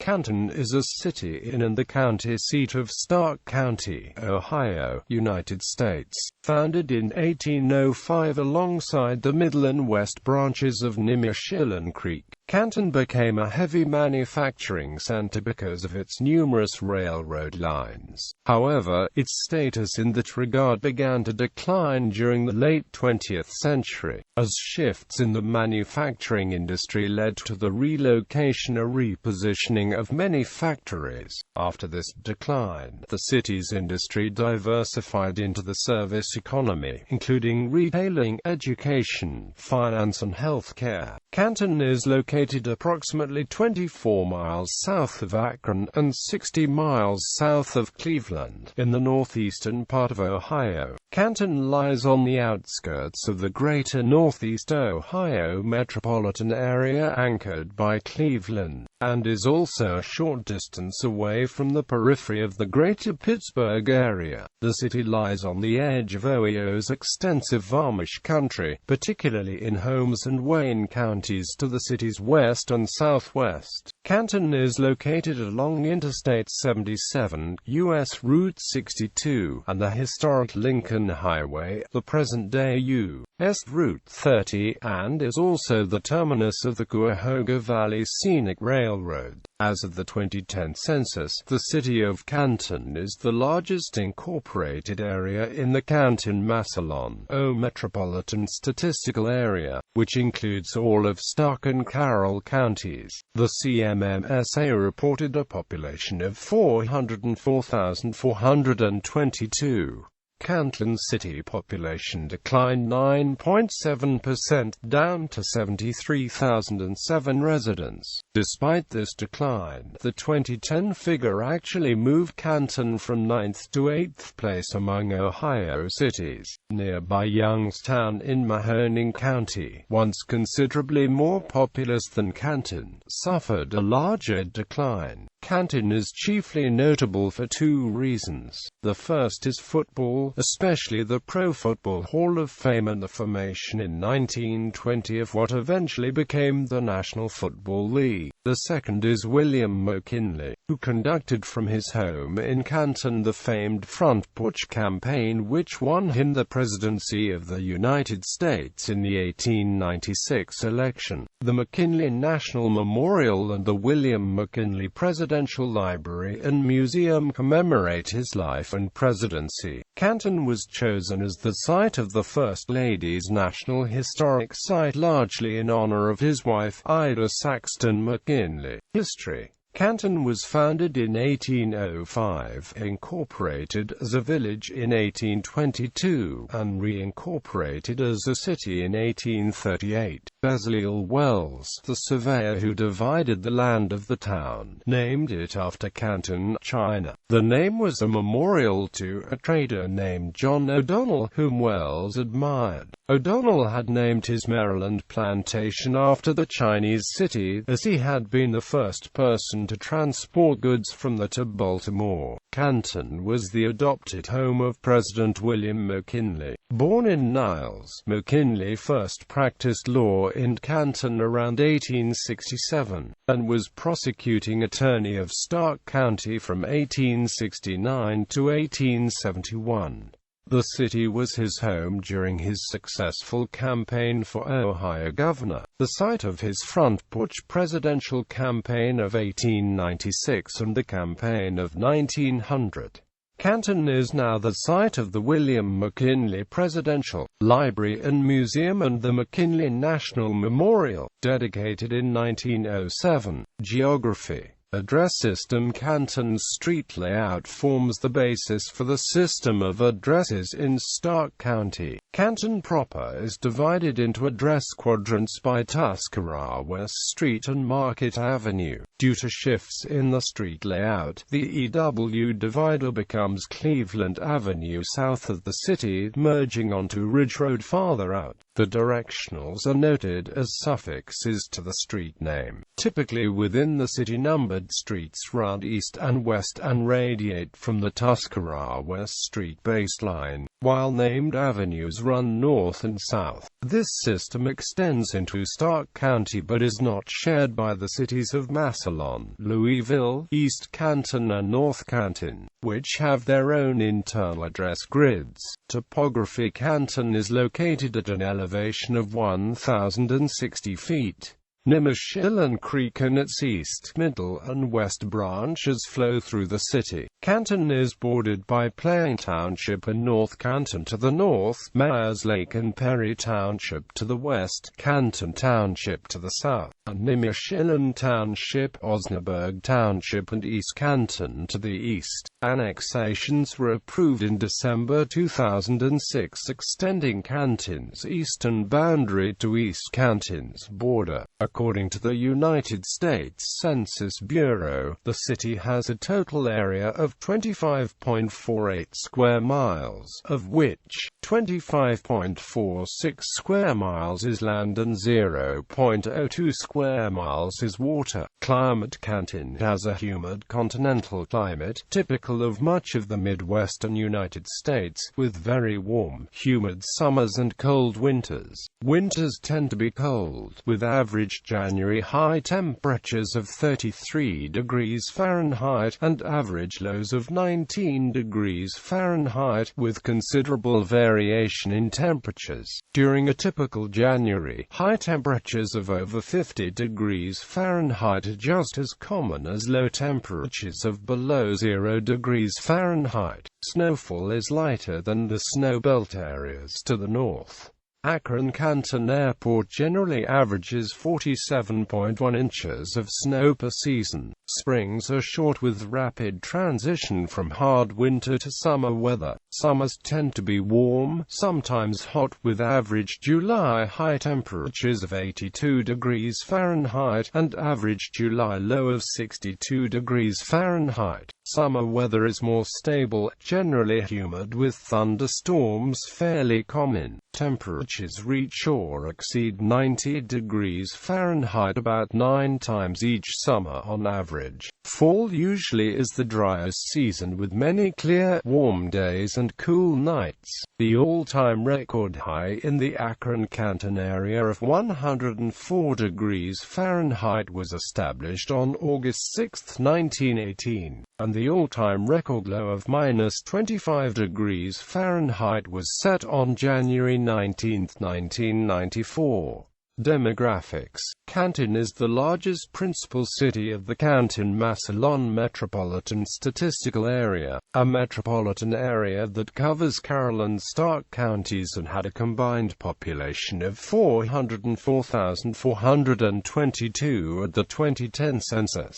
Canton is a city in and the county seat of Stark County, Ohio, United States. Founded in 1805 alongside the middle and west branches of Nimishillen Creek, Canton became a heavy manufacturing center because of its numerous railroad lines. However, its status in that regard began to decline during the late 20th century, as shifts in the manufacturing industry led to the relocation or repositioning of many factories. After this decline, the city's industry diversified into the service economy, including retailing, education, finance and healthcare. Canton is located approximately 24 miles south of Akron and 60 miles south of Cleveland, in the northeastern part of Ohio. Canton lies on the outskirts of the greater Northeast Ohio metropolitan area anchored by Cleveland, and is also a short distance away from the periphery of the greater Pittsburgh area. The city lies on the edge of Ohio's extensive Amish country, particularly in Holmes and Wayne counties to the city's west and southwest. Canton is located along Interstate 77, U.S. Route 62, and the historic Lincoln Highway, the present-day U.S. Route 30, and is also the terminus of the Cuyahoga Valley Scenic Railroad. As of the 2010 census, the city of Canton is the largest incorporated area in the Canton-Massillon metropolitan statistical area, which includes all of Stark and Carroll counties. The CMMSA reported a population of 404,422. Canton city population declined 9.7%, down to 73,007 residents. Despite this decline, the 2010 figure actually moved Canton from 9th to 8th place among Ohio cities. Nearby Youngstown in Mahoning County, once considerably more populous than Canton, suffered a larger decline. Canton is chiefly notable for two reasons. The first is football, especially the Pro Football Hall of Fame and the formation in 1920 of what eventually became the National Football League. The second is William McKinley, who conducted from his home in Canton the famed Front Porch Campaign which won him the presidency of the United States in the 1896 election. The McKinley National Memorial and the William McKinley Presidential Library and Museum commemorate his life and presidency. Canton was chosen as the site of the First Lady's National Historic Site largely in honor of his wife, Ida Saxton McKinley. History. Canton was founded in 1805, incorporated as a village in 1822, and reincorporated as a city in 1838. Bezalel Wells, the surveyor who divided the land of the town, named it after Canton, China. The name was a memorial to a trader named John O'Donnell, whom Wells admired. O'Donnell had named his Maryland plantation after the Chinese city, as he had been the first person to transport goods from there to Baltimore. Canton was the adopted home of President William McKinley. Born in Niles, McKinley first practiced law in Canton around 1867, and was prosecuting attorney of Stark County from 1869 to 1871. The city was his home during his successful campaign for Ohio governor, the site of his Front Porch presidential campaign of 1896 and the campaign of 1900. Canton is now the site of the William McKinley Presidential Library and Museum and the McKinley National Memorial, dedicated in 1907. Geography. Address system. Canton's street layout forms the basis for the system of addresses in Stark County. Canton proper is divided into address quadrants by Tuscarora West Street and Market Avenue. Due to shifts in the street layout, the EW divider becomes Cleveland Avenue south of the city, merging onto Ridge Road farther out. The directionals are noted as suffixes to the street name, typically within the city number numbered streets run east and west and radiate from the Tuscarora West Street baseline, while named avenues run north and south. This system extends into Stark County but is not shared by the cities of Massillon, Louisville, East Canton and North Canton, which have their own internal address grids. Topography: Canton is located at an elevation of 1,060 feet. Nimishillen Creek and its east, middle, and west branches flow through the city. Canton is bordered by Plain Township and North Canton to the north, Myers Lake and Perry Township to the west, Canton Township to the south, and Nimishillen Township, Osnaburg Township and East Canton to the east. Annexations were approved in December 2006, extending Canton's eastern boundary to East Canton's border. According to the United States Census Bureau, the city has a total area of 25.48 square miles, of which 25.46 square miles is land and 0.02 square miles is water. Climate: Canton has a humid continental climate, typical of much of the Midwestern United States, with very warm, humid summers and cold winters. Winters tend to be cold, with average January high temperatures of 33 degrees Fahrenheit and average lows of 19 degrees Fahrenheit, with considerable variation in temperatures. During a typical January, high temperatures of over 50 degrees Fahrenheit are just as common as low temperatures of below 0 degrees Fahrenheit. Snowfall is lighter than the snow belt areas to the north. Akron-Canton Airport generally averages 47.1 inches of snow per season. Springs are short with rapid transition from hard winter to summer weather. Summers tend to be warm, sometimes hot, with average July high temperatures of 82 degrees Fahrenheit and average July low of 62 degrees Fahrenheit. Summer weather is more stable, generally humid with thunderstorms fairly common. Temperatures reach or exceed 90 degrees Fahrenheit about 9 times each summer on average. Fall usually is the driest season, with many clear, warm days and cool nights. The all-time record high in the Akron-Canton area of 104 degrees Fahrenheit was established on August 6, 1918, and the all-time record low of -25 degrees Fahrenheit was set on January 19, 1994. Demographics: Canton is the largest principal city of the Canton-Massillon Metropolitan Statistical Area, a metropolitan area that covers Carroll and Stark counties and had a combined population of 404,422 at the 2010 census.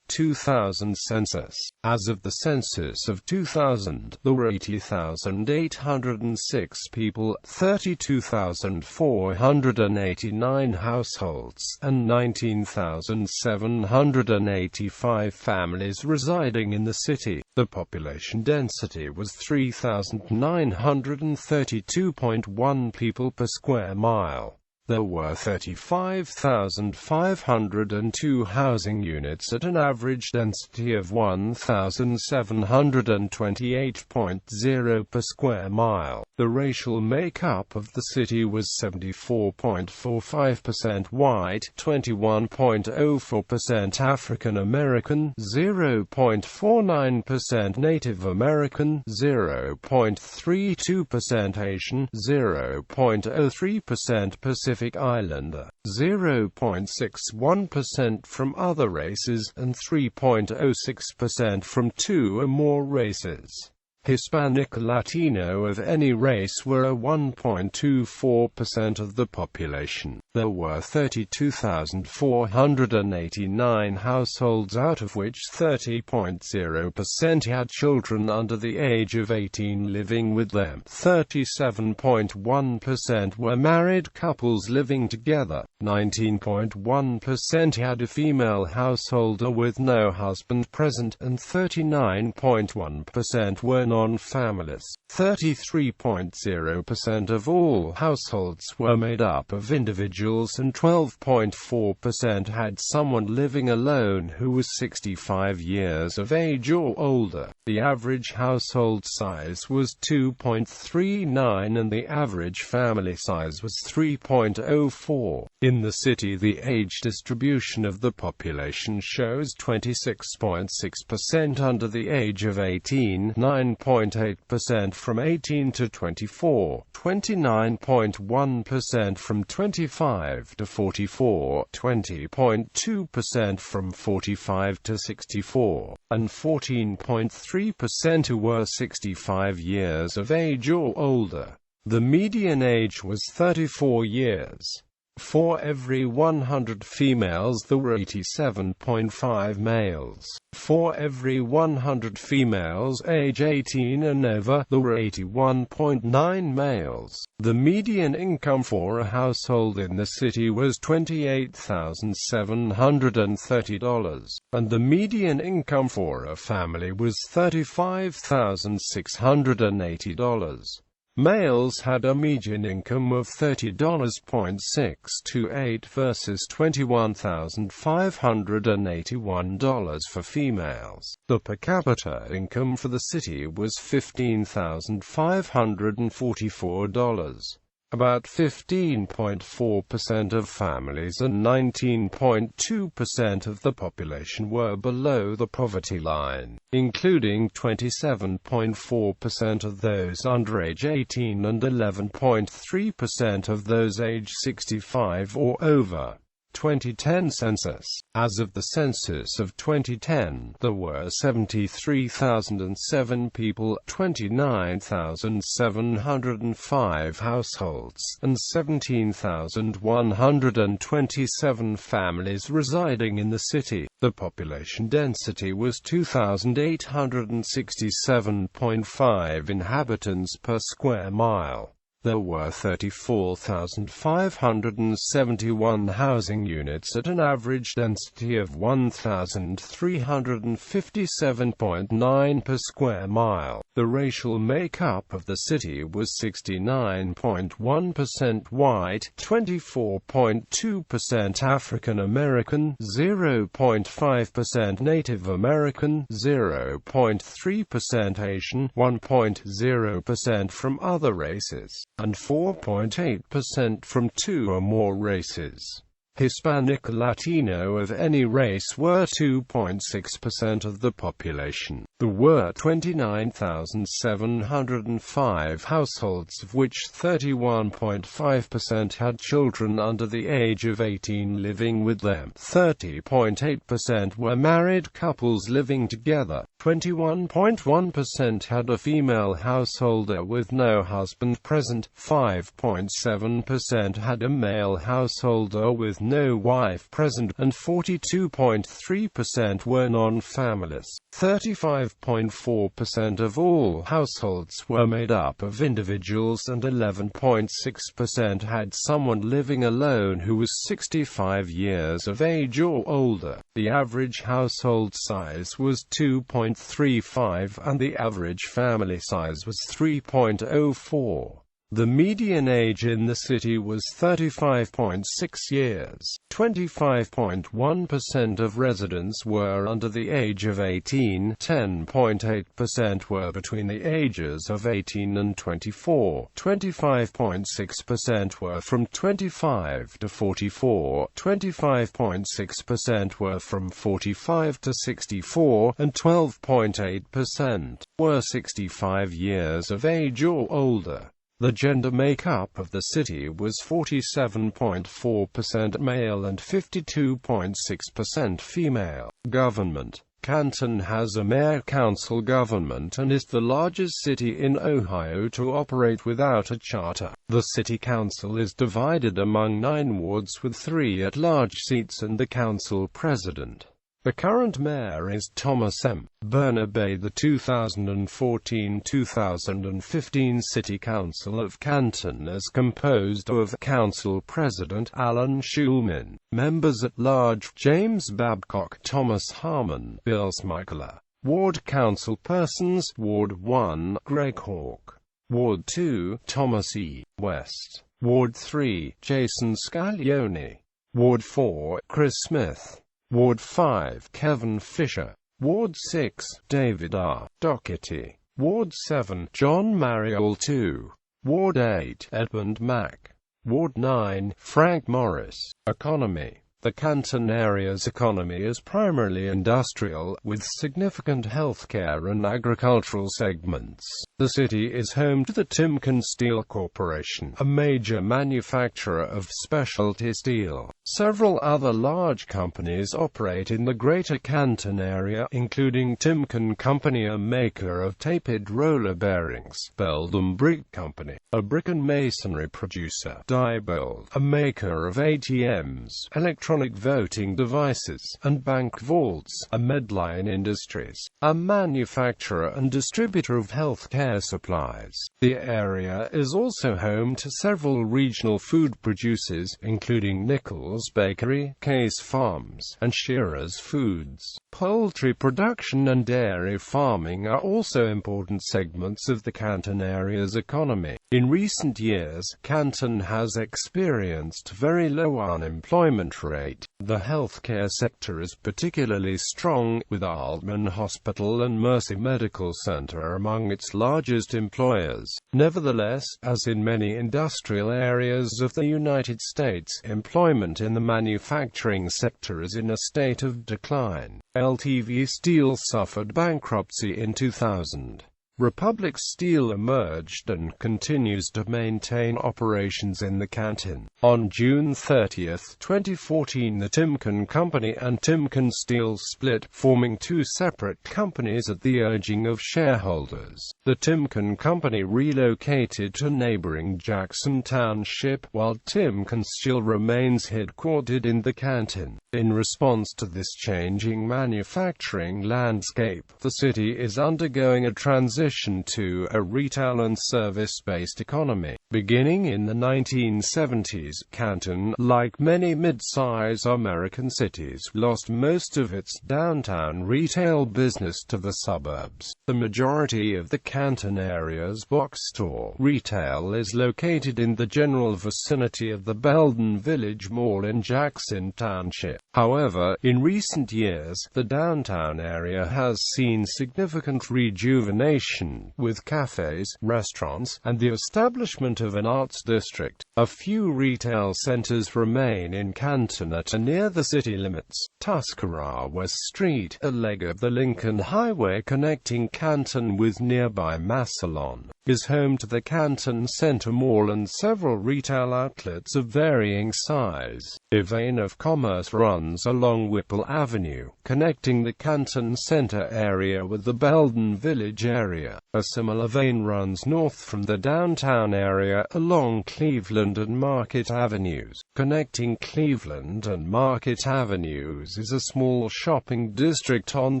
2000 census. As of the census of 2000, there were 80,806 people, 32,489 households, and 19,785 families residing in the city. The population density was 3,932.1 people per square mile. There were 35,502 housing units at an average density of 1,728.0 per square mile. The racial makeup of the city was 74.45% white, 21.04% African American, 0.49% Native American, 0.32% Asian, 0.03% Pacific Islander, 0.61% from other races, and 3.06% from 2 or more races. Hispanic or Latino of any race were 1.24% of the population. There were 32,489 households, out of which 30.0% had children under the age of 18 living with them. 37.1% were married couples living together. 19.1% had a female householder with no husband present, and 39.1% were non-families. 33.0% of all households were made up of individuals individuals and 12.4% had someone living alone who was 65 years of age or older. The average household size was 2.39 and the average family size was 3.04. In the city, the age distribution of the population shows 26.6% under the age of 18, 9.8% from 18 to 24, 29.1% from 25 to 44, 20.2% from 45 to 64, and 14.3% who were 65 years of age or older. The median age was 34 years. For every 100 females there were 87.5 males. For every 100 females age 18 and over, there were 81.9 males. The median income for a household in the city was $28,730, and the median income for a family was $35,680. Males had a median income of $30.628 versus $21,581 for females. The per capita income for the city was $15,544. About 15.4% of families and 19.2% of the population were below the poverty line, including 27.4% of those under age 18 and 11.3% of those age 65 or over. 2010 census. As of the census of 2010, there were 73,007 people, 29,705 households, and 17,127 families residing in the city. The population density was 2,867.5 inhabitants per square mile. There were 34,571 housing units at an average density of 1,357.9 per square mile. The racial makeup of the city was 69.1% white, 24.2% African American, 0.5% Native American, 0.3% Asian, 1.0% from other races, and 4.8% from two or more races. Hispanic or Latino of any race were 2.6% of the population. There were 29,705 households, of which 31.5% had children under the age of 18 living with them. 30.8% were married couples living together. 21.1% had a female householder with no husband present. 5.7% had a male householder with no wife present, and 42.3% were non-families. 35.4% of all households were made up of individuals, and 11.6% had someone living alone who was 65 years of age or older. The average household size was 2.35 and the average family size was 3.04. The median age in the city was 35.6 years. 25.1% of residents were under the age of 18, 10.8% were between the ages of 18 and 24, 25.6% were from 25 to 44, 25.6% were from 45 to 64, and 12.8% were 65 years of age or older. The gender makeup of the city was 47.4% male and 52.6% female. Government. Canton has a mayor-council government and is the largest city in Ohio to operate without a charter. The city council is divided among 9 wards with 3 at-large seats and the council president. The current mayor is Thomas M. Bernabe. The 2014-2015 City Council of Canton is composed of Council President Alan Schulman, Members at Large James Babcock, Thomas Harmon, Bill Smikler, Ward Council Persons, Ward 1, Greg Hawk, Ward 2, Thomas E. West, Ward 3, Jason Scaglione. Ward 4, Chris Smith. Ward 5, Kevin Fisher. Ward 6, David R. Doherty. Ward 7, John Mariel II. Ward 8, Edmund Mack. Ward 9, Frank Morris. Economy. The Canton area's economy is primarily industrial, with significant healthcare and agricultural segments. The city is home to the Timken Steel Corporation, a major manufacturer of specialty steel. Several other large companies operate in the Greater Canton area, including Timken Company, a maker of tapered roller bearings; Beldam Brick Company, a brick and masonry producer; Diebold, a maker of ATMs, electronic voting devices, and bank vaults; a Medline Industries, a manufacturer and distributor of healthcare supplies. The area is also home to several regional food producers, including Nichols Bakery, Case Farms, and Shearer's Foods. Poultry production and dairy farming are also important segments of the Canton area's economy. In recent years, Canton has experienced very low unemployment rate. The healthcare sector is particularly strong, with Altman Hospital and Mercy Medical Center among its largest employers. Nevertheless, as in many industrial areas of the United States, employment in the manufacturing sector is in a state of decline. LTV Steel suffered bankruptcy in 2000. Republic Steel emerged and continues to maintain operations in the Canton. On June 30, 2014, the Timken Company and Timken Steel split, forming two separate companies at the urging of shareholders. The Timken Company relocated to neighboring Jackson Township, while Timken Steel remains headquartered in the Canton. In response to this changing manufacturing landscape, the city is undergoing a transition to a retail and service-based economy. Beginning in the 1970s, Canton, like many mid-size American cities, lost most of its downtown retail business to the suburbs. The majority of the Canton area's box store retail is located in the general vicinity of the Belden Village Mall in Jackson Township. However, in recent years, the downtown area has seen significant rejuvenation, with cafes, restaurants, and the establishment of an arts district. A few retail centers remain in Canton at or near the city limits. Tuscarora West Street, a leg of the Lincoln Highway connecting Canton with nearby Massillon, is home to the Canton Center Mall and several retail outlets of varying size. A vein of commerce runs along Whipple Avenue, connecting the Canton Center area with the Belden Village area. A similar vein runs north from the downtown area along Cleveland and Market Avenues. Connecting Cleveland and Market Avenues is a small shopping district on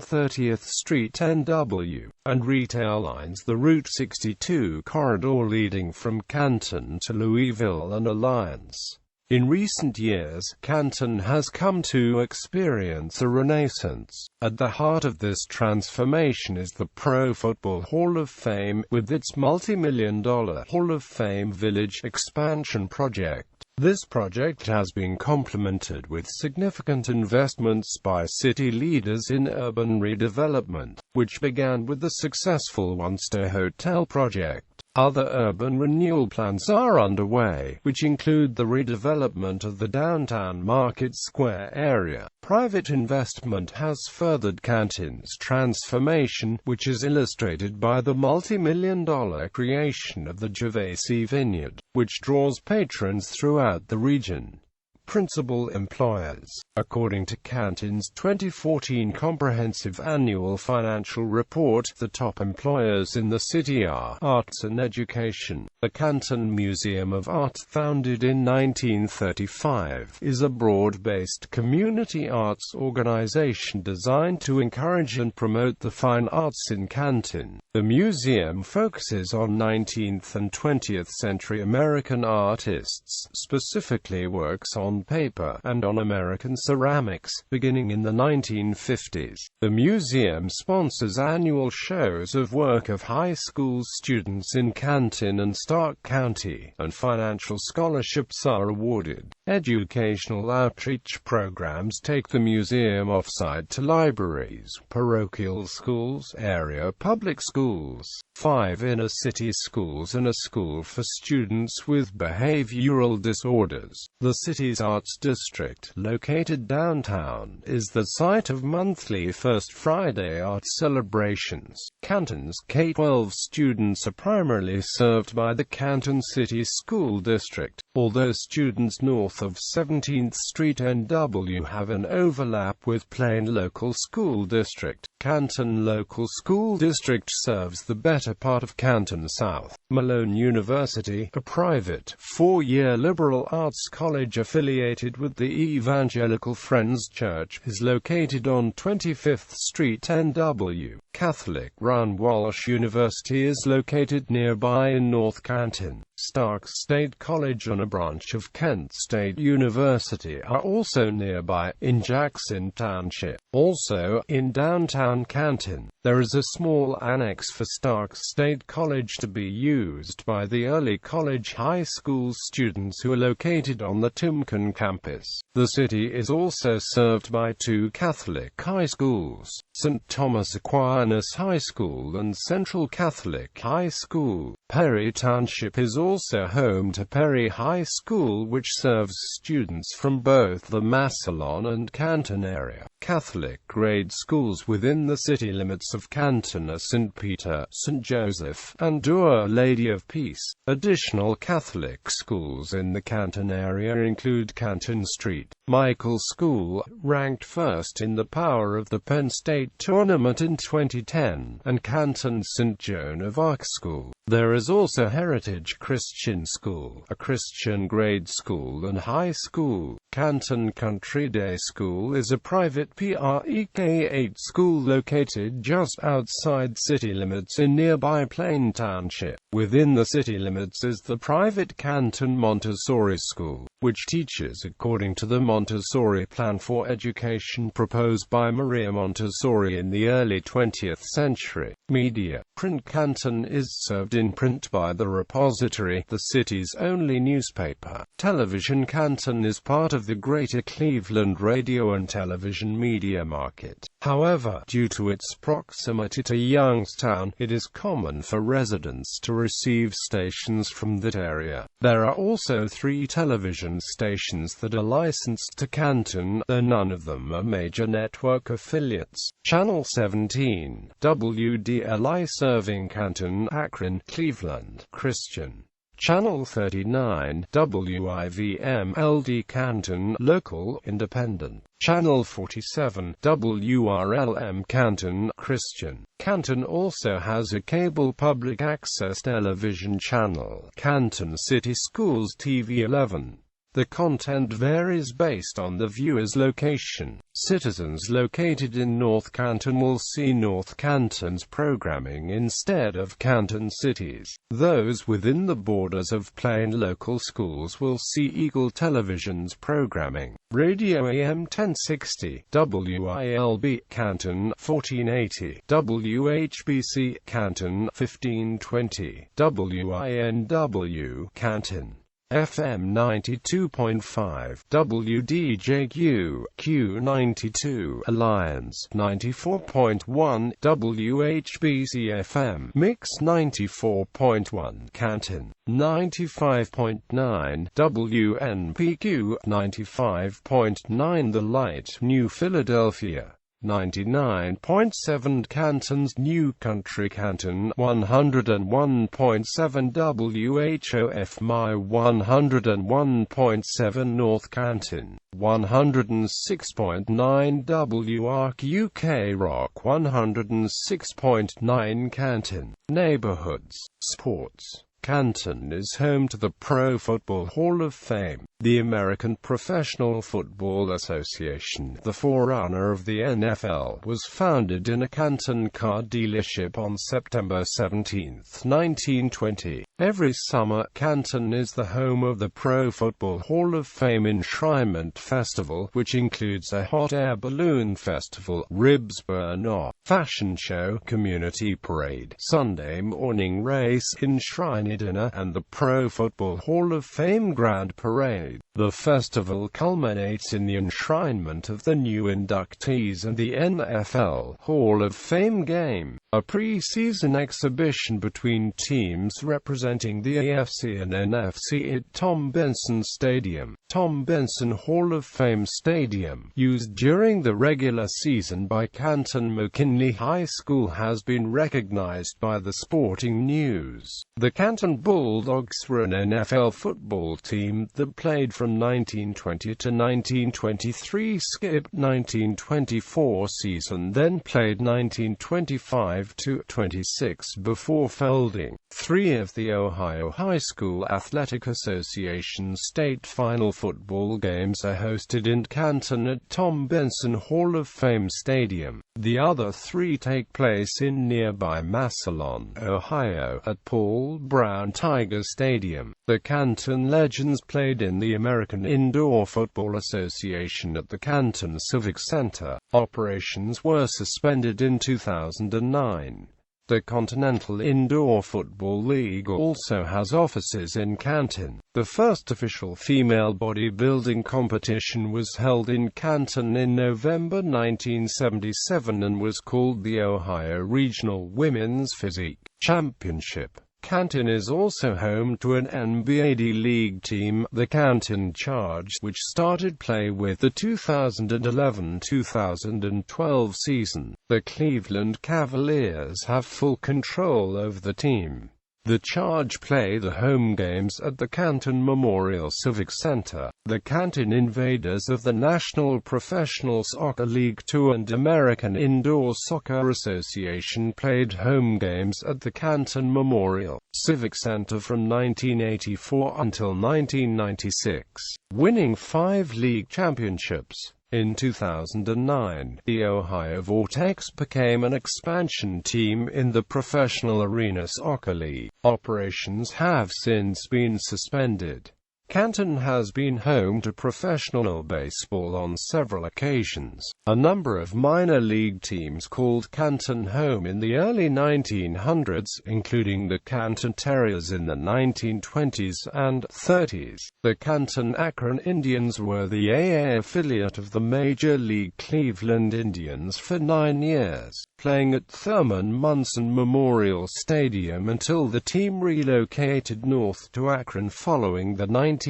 30th Street NW, and retail lines the Route 62 corridor leading from Canton to Louisville and Alliance. In recent years, Canton has come to experience a renaissance. At the heart of this transformation is the Pro Football Hall of Fame, with its multi-million-dollar Hall of Fame Village expansion project. This project has been complemented with significant investments by city leaders in urban redevelopment, which began with the successful one-star hotel project. Other urban renewal plans are underway, which include the redevelopment of the downtown Market Square area. Private investment has furthered Canton's transformation, which is illustrated by the multi-million-dollar creation of the Gervais Vineyard, which draws patrons throughout the region. Principal employers. According to Canton's 2014 Comprehensive Annual Financial Report, the top employers in the city are arts and education. The Canton Museum of Art, founded in 1935, is a broad-based community arts organization designed to encourage and promote the fine arts in Canton. The museum focuses on 19th and 20th century American artists, specifically works on on paper and on American ceramics, beginning in the 1950s. The museum sponsors annual shows of work of high school students in Canton and Stark County, and financial scholarships are awarded. Educational outreach programs take the museum off-site to libraries, parochial schools, area public schools, 5 inner-city schools and a school for students with behavioral disorders. The city's Arts District, located downtown, is the site of monthly First Friday art celebrations. Canton's K-12 students are primarily served by the Canton City School District, although students north of 17th Street NW have an overlap with Plain Local School District. Canton Local School District serves the better part of Canton South. Malone University, a private, 4-year liberal arts college affiliated with the Evangelical Friends Church, is located on 25th Street NW. Catholic-run Walsh University is located nearby in North Canton. Stark State College and a branch of Kent State University are also nearby, in Jackson Township. Also, in downtown Canton, there is a small annex for Stark State College to be used by the early college high school students who are located on the Timken campus. The city is also served by 2 Catholic high schools, St. Thomas Aquinas High School and Central Catholic High School. Perry Township is also home to Perry High School, which serves students from both the Massillon and Canton area. Catholic grade schools within the city limits of Canton are St. Peter, St. Joseph, and Our Lady of Peace. Additional Catholic schools in the Canton area include Canton Street Michael School, ranked first in the Power of the Penn State Tournament in 2010, and Canton St. Joan of Arc School. There is also Heritage Christian School, a Christian grade school and high school. Canton Country Day School is a private PREK-8 school located just outside city limits in nearby Plain Township. Within the city limits is the private Canton Montessori School, which teaches according to the Montessori plan for education proposed by Maria Montessori in the early 20th century. Media. Print. Canton is served in print by The Repository, the city's only newspaper. Television. Canton is part of the Greater Cleveland radio and television media market. However, due to its proximity to Youngstown, it is common for residents to receive stations from that area. There are also 3 television stations that are licensed to Canton, though none of them are major network affiliates. Channel 17, WDLI serving Canton, Akron, Cleveland, Christian. Channel 39, WIVM-LD Canton, local, independent. Channel 47, WRLM Canton, Christian. Canton also has a cable public access television channel, Canton City Schools TV 11. The content varies based on the viewer's location. Citizens located in North Canton will see North Canton's programming instead of Canton City's. Those within the borders of Plain Local Schools will see Eagle Television's programming. Radio AM 1060, WILB Canton 1480, WHBC Canton 1520, WINW Canton FM 92.5, WDJQ, Q92, Alliance 94.1, WHBC FM, Mix 94.1, Canton 95.9, WNPQ 95.9, The Light, New Philadelphia 99.7, Canton's New Country Canton 101.7, WHOF My 101.7, North Canton 106.9, WARC UK Rock 106.9, Canton. Neighborhoods. Sports. Canton is home to the Pro Football Hall of Fame, the American Professional Football Association. The forerunner of the NFL was founded in a Canton car dealership on September 17, 1920. Every summer, Canton is the home of the Pro Football Hall of Fame Enshrinement Festival, which includes a hot air balloon festival, ribs burn-off, fashion show, community parade, Sunday morning race, enshrine dinner, and the Pro Football Hall of Fame Grand Parade. The festival culminates in the enshrinement of the new inductees and the NFL Hall of Fame game, a pre-season exhibition between teams representing the AFC and NFC at Tom Benson Stadium. Tom Benson Hall of Fame Stadium, used during the regular season by Canton McKinley High School, has been recognized by the Sporting News. The Canton Bulldogs were an NFL football team that played from 1920 to 1923, skipped 1924 season, then played 1925 to 26 before folding. 3 of the Ohio High School Athletic Association state final football games are hosted in Canton at Tom Benson Hall of Fame Stadium. The other 3 take place in nearby Massillon, Ohio, at Paul Brown Tiger Stadium. The Canton Legends played in the American Indoor Football Association at the Canton Civic Center. Operations were suspended in 2009. The Continental Indoor Football League also has offices in Canton. The first official female bodybuilding competition was held in Canton in November 1977 and was called the Ohio Regional Women's Physique Championship. Canton is also home to an NBA D-League team, the Canton Charge, which started play with the 2011-2012 season. The Cleveland Cavaliers have full control over the team. The Charge play the home games at the Canton Memorial Civic Center. The Canton Invaders of the National Professional Soccer League II and American Indoor Soccer Association played home games at the Canton Memorial Civic Center from 1984 until 1996, winning 5 league championships. In 2009, the Ohio Vortex became an expansion team in the Professional Arena Soccer League. Operations have since been suspended. Canton has been home to professional baseball on several occasions. A number of minor league teams called Canton home in the early 1900s, including the Canton Terriers in the 1920s and 30s. The Canton Akron Indians were the AA affiliate of the Major League Cleveland Indians for 9 years, playing at Thurman Munson Memorial Stadium until the team relocated north to Akron following the 1996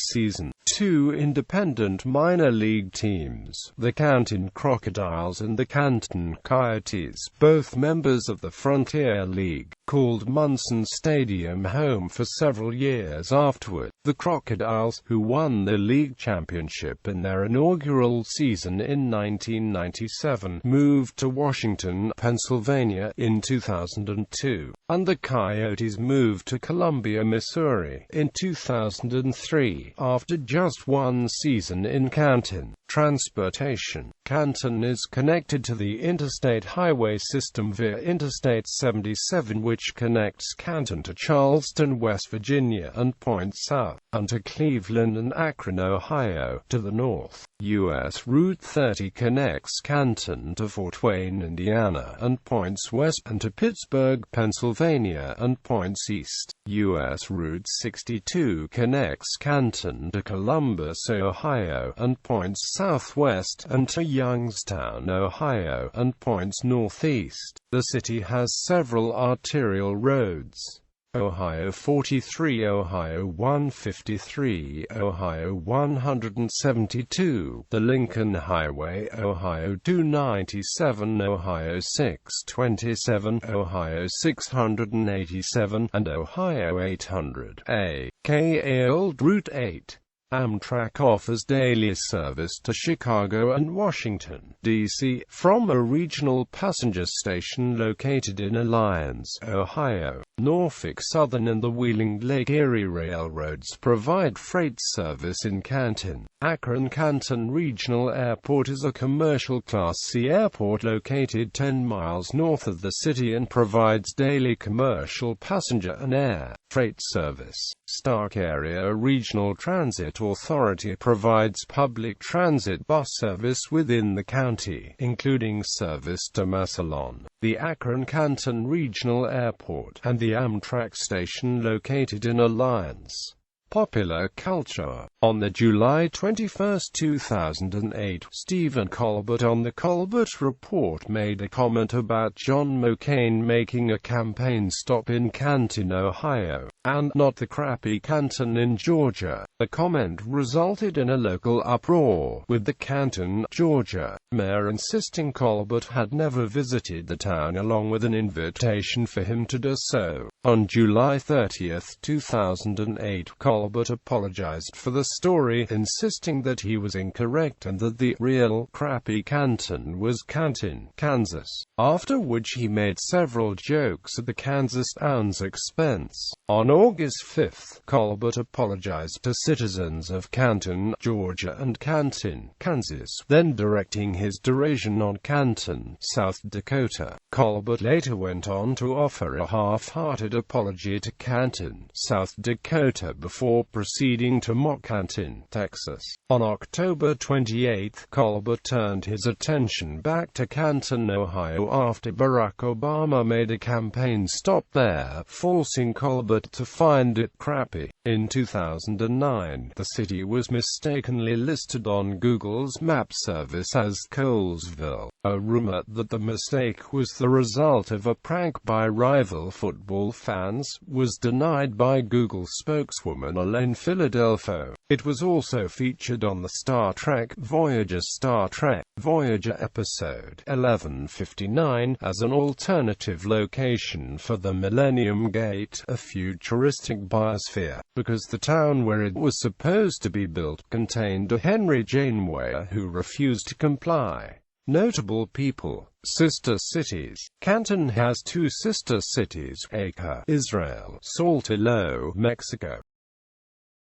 season. 2 independent minor league teams, the Canton Crocodiles and the Canton Coyotes, both members of the Frontier League, called Munson Stadium home for several years afterward. The Crocodiles, who won the league championship in their inaugural season in 1997, moved to Washington, Pennsylvania in 2002, and the Coyotes moved to Columbia, Missouri in 2003, after just 1 season in Canton. Transportation. Canton is connected to the interstate highway system via Interstate 77, which connects Canton to Charleston, West Virginia and points south, and to Cleveland and Akron, Ohio, to the north. U.S. Route 30 connects Canton to Fort Wayne, Indiana, and points west, and to Pittsburgh, Pennsylvania, and points east. U.S. Route 62 connects Canton to Columbus, Ohio, and points southwest, and to Youngstown, Ohio, and points northeast. The city has several arterial roads: Ohio 43, Ohio 153, Ohio 172, the Lincoln Highway, Ohio 297, Ohio 627, Ohio 687, and Ohio 800, aka Old Route 8. Amtrak offers daily service to Chicago and Washington, D.C., from a regional passenger station located in Alliance, Ohio. Norfolk Southern and the Wheeling Lake Erie Railroads provide freight service in Canton. Akron-Canton Regional Airport is a commercial Class C airport located 10 miles north of the city and provides daily commercial passenger and air freight service. Stark Area Regional Transit Authority provides public transit bus service within the county, including service to Massillon, the Akron-Canton Regional Airport, and the Amtrak station located in Alliance. Popular culture. On the July 21, 2008, Stephen Colbert on The Colbert Report made a comment about John McCain making a campaign stop in Canton, Ohio, and not the crappy Canton in Georgia. The comment resulted in a local uproar, with the Canton, Georgia, mayor insisting Colbert had never visited the town along with an invitation for him to do so. On July 30, 2008, Colbert apologized for the story, insisting that he was incorrect and that the real crappy Canton was Canton, Kansas, after which he made several jokes at the Kansas town's expense. On August 5, Colbert apologized to citizens of Canton, Georgia and Canton, Kansas, then directing his derision on Canton, South Dakota. Colbert later went on to offer a half-hearted apology to Canton, South Dakota before proceeding to mock Canton, Texas. On October 28, Colbert turned his attention back to Canton, Ohio after Barack Obama made a campaign stop there, forcing Colbert to find it crappy. In 2009, the city was mistakenly listed on Google's map service as Colesville. A rumor that the mistake was the result of a prank by rival football fans was denied by Google spokeswoman Elaine Philadelphia. It was also featured on the Star Trek Voyager episode 1159 as an alternative location for the Millennium Gate, a futuristic biosphere, because the town where it was supposed to be built contained a Henry Janeway who refused to comply. Notable people. Sister cities. Canton has two sister cities, Acre, Israel, Saltillo, Mexico.